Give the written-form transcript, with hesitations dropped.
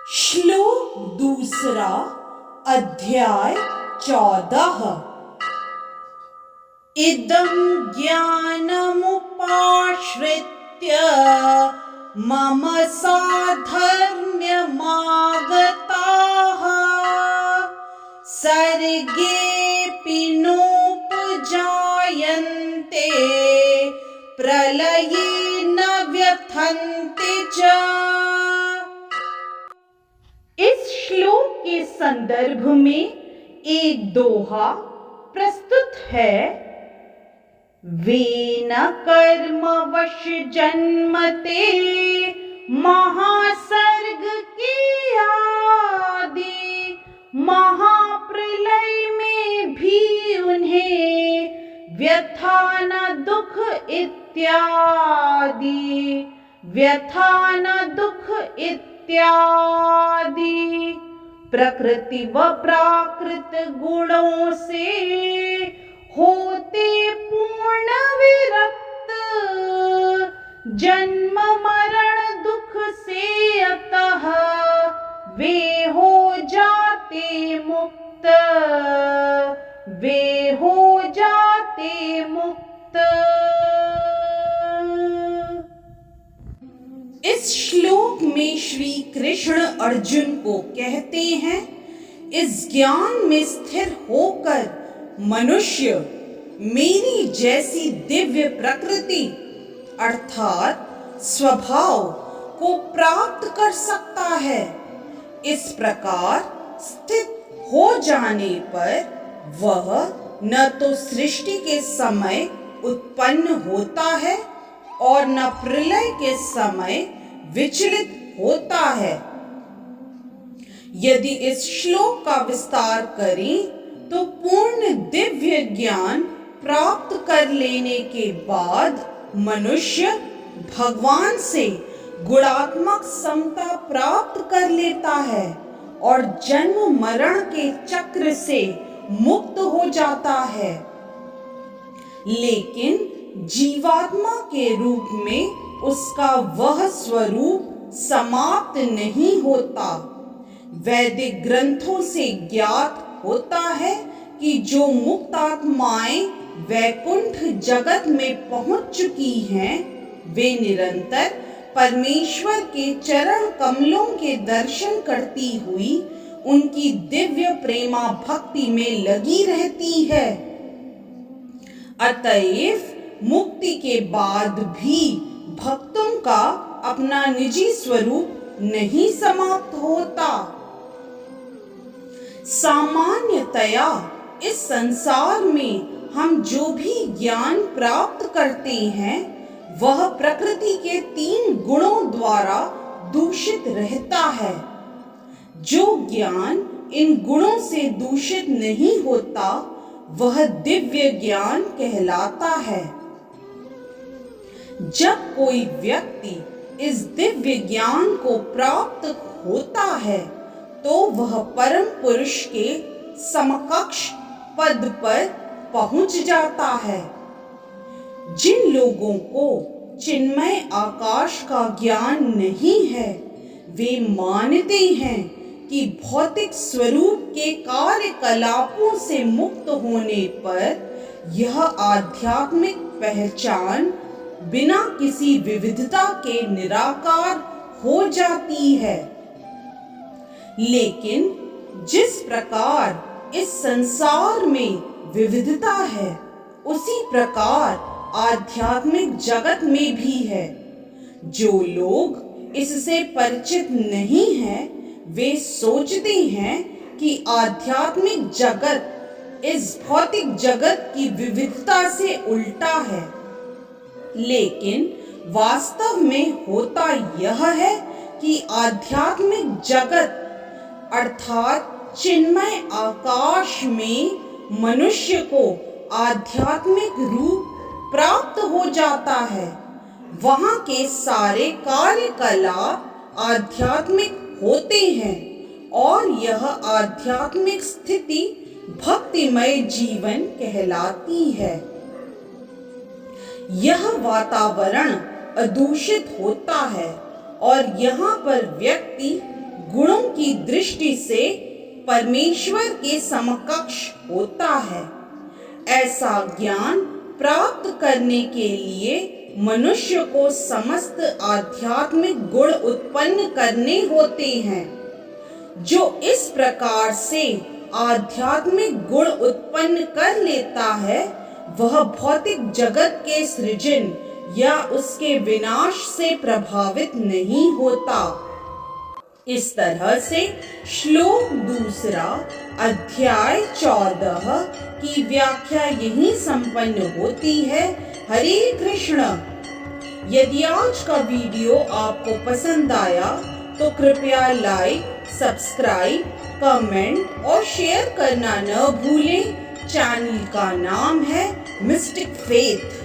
श्लोक दूसरा, अध्याय 14। इदं ज्ञानमुपाश्रित्य मम साधर्म्यमागताः सर्गेऽपि नोपजायन्ते प्रलये न व्यथन्ति च। इस श्लोक के संदर्भ में एक दोहा प्रस्तुत है। वेन कर्मवश जन्मते महासर्ग की आदि महाप्रलय में भी उन्हें व्यथा न दुख इत्यादि प्रकृति व प्राकृत गुणों से होते पूर्ण विरक्त जन्म मरण दुख से अतः वे हो जाते मुक्त। इस श्लोक में श्री कृष्ण अर्जुन को कहते हैं, इस ज्ञान में स्थिर होकर मनुष्य मेरी जैसी दिव्य प्रकृति अर्थात स्वभाव को प्राप्त कर सकता है। इस प्रकार स्थित हो जाने पर वह न तो सृष्टि के समय उत्पन्न होता है और न प्रलय के समय विचलित होता है। यदि इस श्लोक का विस्तार करें तो पूर्ण दिव्य ज्ञान प्राप्त कर लेने के बाद मनुष्य भगवान से गुणात्मक समता प्राप्त कर लेता है और जन्म मरण के चक्र से मुक्त हो जाता है। लेकिन जीवात्मा के रूप में उसका वह स्वरूप समाप्त नहीं होता। वैदिक ग्रंथों से ज्ञात होता है कि जो मुक्त आत्माएं वैकुंठ जगत में पहुंच चुकी हैं, वे निरंतर परमेश्वर के चरण कमलों के दर्शन करती हुई उनकी दिव्य प्रेमा भक्ति में लगी रहती है। अतएव मुक्ति के बाद भी भक्तों का अपना निजी स्वरूप नहीं समाप्त होता। सामान्यतया इस संसार में हम जो भी ज्ञान प्राप्त करते हैं वह प्रकृति के 3 गुणों द्वारा दूषित रहता है। जो ज्ञान इन गुणों से दूषित नहीं होता वह दिव्य ज्ञान कहलाता है। जब कोई व्यक्ति इस दिव्य ज्ञान को प्राप्त होता है तो वह परम पुरुष के समकक्ष पद पर पहुंच जाता है। जिन लोगों को चिन्मय आकाश का ज्ञान नहीं है वे मानते हैं कि भौतिक स्वरूप के कार्यकलापों से मुक्त होने पर यह आध्यात्मिक पहचान बिना किसी विविधता के निराकार हो जाती है। लेकिन जिस प्रकार इस संसार में विविधता है उसी प्रकार आध्यात्मिक जगत में भी है। जो लोग इससे परिचित नहीं हैं वे सोचते हैं कि आध्यात्मिक जगत इस भौतिक जगत की विविधता से उल्टा है। लेकिन वास्तव में होता यह है कि आध्यात्मिक जगत अर्थात चिन्मय आकाश में मनुष्य को आध्यात्मिक रूप प्राप्त हो जाता है। वहाँ के सारे कार्यकलाप आध्यात्मिक होते हैं और यह आध्यात्मिक स्थिति भक्तिमय जीवन कहलाती है। यह वातावरण अदूषित होता है और यहाँ पर व्यक्ति गुणों की दृष्टि से परमेश्वर के समकक्ष होता है। ऐसा ज्ञान प्राप्त करने के लिए मनुष्य को समस्त आध्यात्मिक गुण उत्पन्न करने होते हैं। जो इस प्रकार से आध्यात्मिक गुण उत्पन्न कर लेता है वह भौतिक जगत के सृजन या उसके विनाश से प्रभावित नहीं होता। इस तरह से श्लोक 2 अध्याय 14 की व्याख्या यहीं संपन्न होती है। हरे कृष्ण। यदि आज का वीडियो आपको पसंद आया तो कृपया लाइक, सब्सक्राइब, कमेंट और शेयर करना न भूलें। चैनल का नाम है मिस्टिक फेथ।